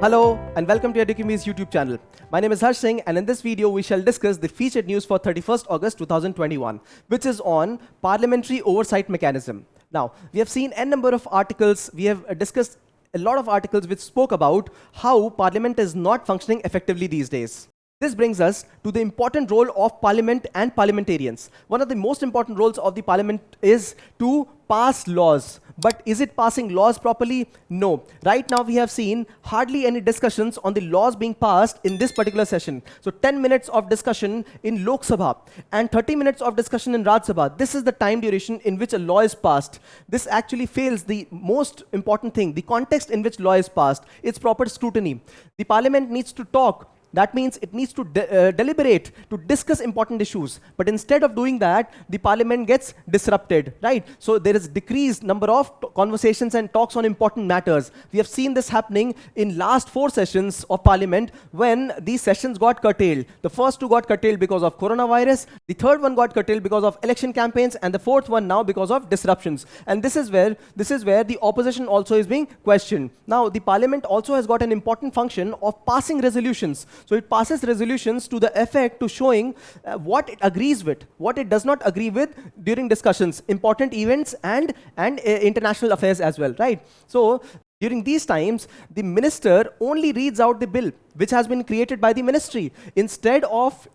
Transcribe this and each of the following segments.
Hello and welcome to EduCumi's YouTube channel. My name is Harsh Singh and in this video we shall discuss the featured news for 31st August 2021, which is on Parliamentary Oversight Mechanism. Now, we have seen n number of articles, we have discussed a lot of articles which spoke about how Parliament is not functioning effectively these days. This brings us to the important role of Parliament and parliamentarians. One of the most important roles of the Parliament is to pass laws. But is it passing laws properly? No. Right now we have seen hardly any discussions on the laws being passed in this particular session. So 10 minutes of discussion in Lok Sabha and 30 minutes of discussion in Raj Sabha. This is the time duration in which a law is passed. This actually fails the most important thing, the context in which law is passed. It's proper scrutiny. The Parliament needs to talk. That means it needs to deliberate, to discuss important issues. But instead of doing that, the Parliament gets disrupted, right? So there is decreased number of conversations and talks on important matters. We have seen this happening in last 4 sessions of Parliament when these sessions got curtailed. The first 2 got curtailed because of coronavirus. The third one got curtailed because of election campaigns, and the fourth one now because of disruptions. And this is where the opposition also is being questioned. Now, the Parliament also has got an important function of passing resolutions. So it passes resolutions to the effect to showing what it agrees with, what it does not agree with during discussions, important events and international affairs as well, right? So during these times, the minister only reads out the bill which has been created by the ministry. Instead of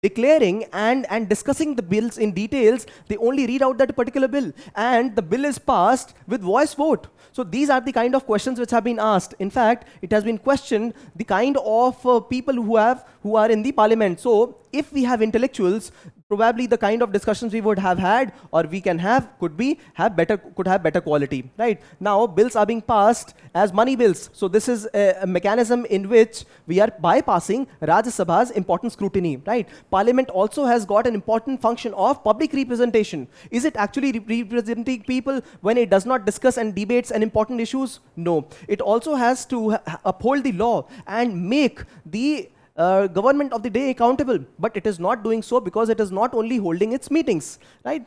declaring and discussing the bills in details, they only read out that particular bill, and the bill is passed with voice vote. So these are the kind of questions which have been asked. In fact, it has been questioned the kind of people who are in the Parliament. So if we have intellectuals, probably the kind of discussions we would have had or we can have could have better quality, right? Now bills are being passed as money bills. So this is a mechanism in which we are bypassing Rajya Sabha's important scrutiny, right? Parliament also has got an important function of public representation. Is it actually representing people when it does not discuss and debates and important issues? No. It also has to uphold the law and make the government of the day accountable, but it is not doing so because it is not only holding its meetings, right?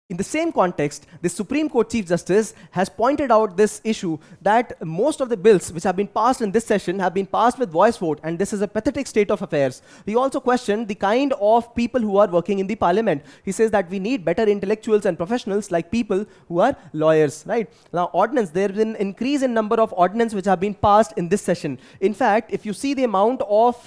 In the same context, the Supreme Court Chief Justice has pointed out this issue that most of the bills which have been passed in this session have been passed with voice vote, and this is a pathetic state of affairs. He also questioned the kind of people who are working in the Parliament. He says that we need better intellectuals and professionals like people who are lawyers, right? Now, ordinance, there has been an increase in number of ordinance which have been passed in this session. In fact, if you see the amount of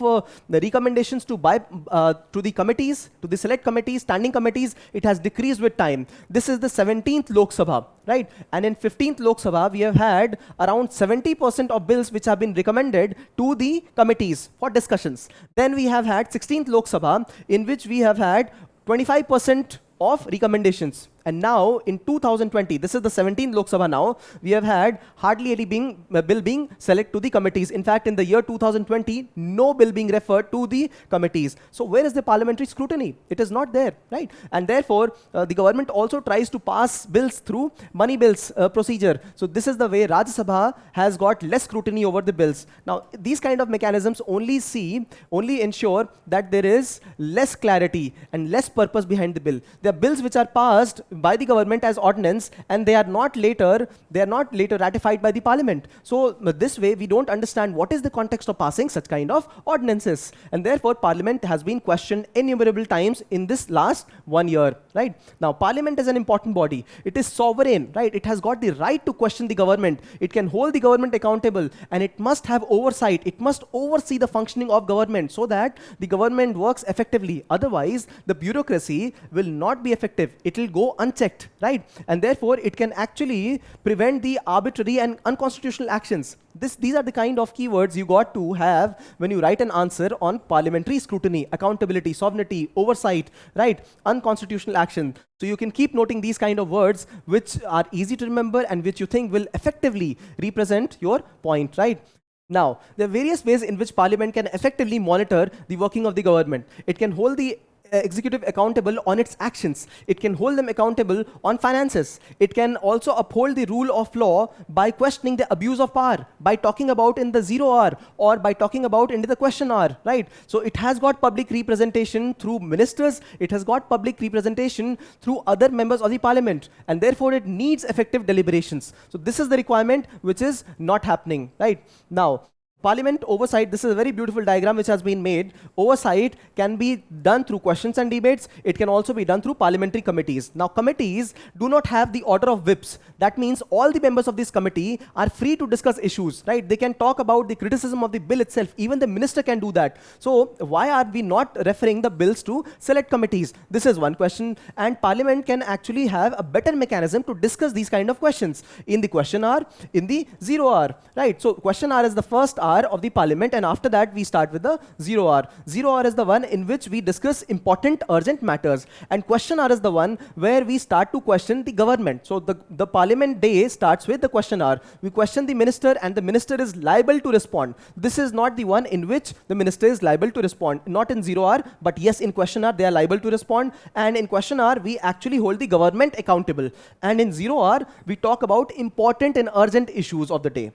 the recommendations to the committees, to the select committees, standing committees, it has decreased with time. This is the 17th Lok Sabha, right? And in 15th Lok Sabha, we have had around 70% of bills which have been recommended to the committees for discussions. Then we have had 16th Lok Sabha, in which we have had 25% of recommendations. And now in 2020, this is the 17th Lok Sabha now, we have had hardly any bill being selected to the committees. In fact, in the year 2020, no bill being referred to the committees. So where is the parliamentary scrutiny? It is not there, right? And therefore, the government also tries to pass bills through money bills procedure. So this is the way Rajya Sabha has got less scrutiny over the bills. Now, these kind of mechanisms only ensure that there is less clarity and less purpose behind the bill. There are bills which are passed by the government as ordinance, and they are not later ratified by the Parliament. So this way we don't understand what is the context of passing such kind of ordinances, and therefore Parliament has been questioned innumerable times in this last 1 year, right? Now, Parliament is an important body. It is sovereign, right? It has got the right to question the government. It can hold the government accountable, and it must have oversight. It must oversee the functioning of government so that the government works effectively. Otherwise, the bureaucracy will not be effective. It will go unchecked, right? And therefore, it can actually prevent the arbitrary and unconstitutional actions. These are the kind of keywords you got to have when you write an answer on parliamentary scrutiny, accountability, sovereignty, oversight, right? Unconstitutional action. So you can keep noting these kind of words which are easy to remember and which you think will effectively represent your point, right? Now, there are various ways in which Parliament can effectively monitor the working of the government. It can hold the executive accountable on its actions. It can hold them accountable on finances. It can also uphold the rule of law by questioning the abuse of power, by talking about in the 0 hour or by talking about into the question hour, right? So it has got public representation through ministers. It has got public representation through other members of the parliament, and therefore it needs effective deliberations. So this is the requirement which is not happening right now. Parliament oversight, this is a very beautiful diagram which has been made. Oversight can be done through questions and debates. It can also be done through parliamentary committees. Now, committees do not have the order of whips. That means all the members of this committee are free to discuss issues, right? They can talk about the criticism of the bill itself. Even the minister can do that. So why are we not referring the bills to select committees? This is one question. And Parliament can actually have a better mechanism to discuss these kind of questions in the question hour, in the 0 hour, right? So question hour is the first hour of the Parliament, and after that we start with the 0 hour. 0 hour is the one in which we discuss important urgent matters, and question hour is the one where we start to question the government. So the Parliament day starts with the question hour. We question the minister, and the minister is liable to respond. This is not the one in which the minister is liable to respond, not in 0 hour, but yes, in question hour they are liable to respond, and in question hour we actually hold the government accountable, and in 0 hour we talk about important and urgent issues of the day.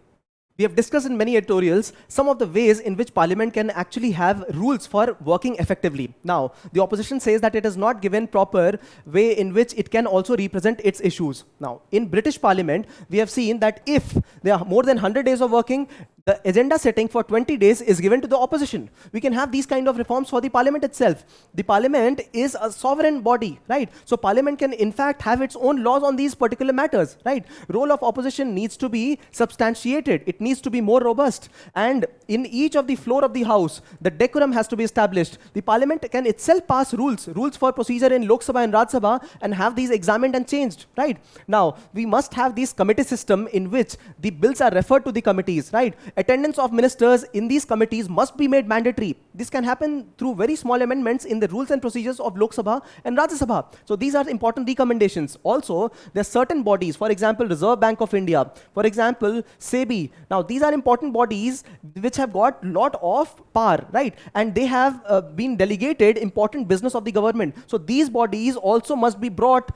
We have discussed in many editorials some of the ways in which Parliament can actually have rules for working effectively. Now, the opposition says that it is not given proper way in which it can also represent its issues. Now, in British Parliament, we have seen that if there are more than 100 days of working, the agenda setting for 20 days is given to the opposition. We can have these kind of reforms for the Parliament itself. The Parliament is a sovereign body, right? So Parliament can in fact have its own laws on these particular matters, right? Role of opposition needs to be substantiated. It needs to be more robust. And in each of the floor of the House, the decorum has to be established. The Parliament can itself pass rules for procedure in Lok Sabha and Rajya Sabha, and have these examined and changed, right? Now, we must have this committee system in which the bills are referred to the committees, right? Attendance of ministers in these committees must be made mandatory. This can happen through very small amendments in the rules and procedures of Lok Sabha and Rajya Sabha. So these are important recommendations. Also, there are certain bodies, for example, Reserve Bank of India, for example, SEBI. Now, these are important bodies which have got lot of power, right? And they have been delegated important business of the government. So these bodies also must be brought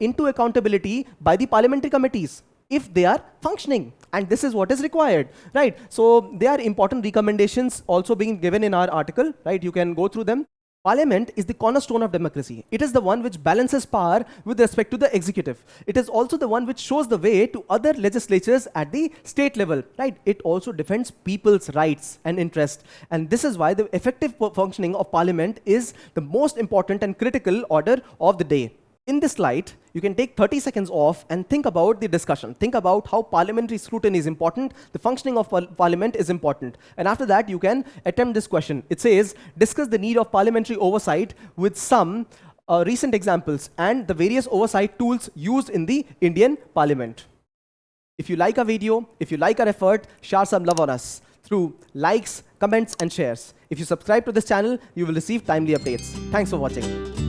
into accountability by the parliamentary committees if they are functioning, and this is what is required, right? So there are important recommendations also being given in our article, right? You can go through them. Parliament is the cornerstone of democracy. It is the one which balances power with respect to the executive. It is also the one which shows the way to other legislatures at the state level, right? It also defends people's rights and interests. And this is why the effective functioning of Parliament is the most important and critical order of the day. In this light, you can take 30 seconds off and think about the discussion. Think about how parliamentary scrutiny is important, the functioning of Parliament is important. And after that, you can attempt this question. It says, discuss the need of parliamentary oversight with some recent examples and the various oversight tools used in the Indian Parliament. If you like our video, if you like our effort, share some love on us through likes, comments, and shares. If you subscribe to this channel, you will receive timely updates. Thanks for watching.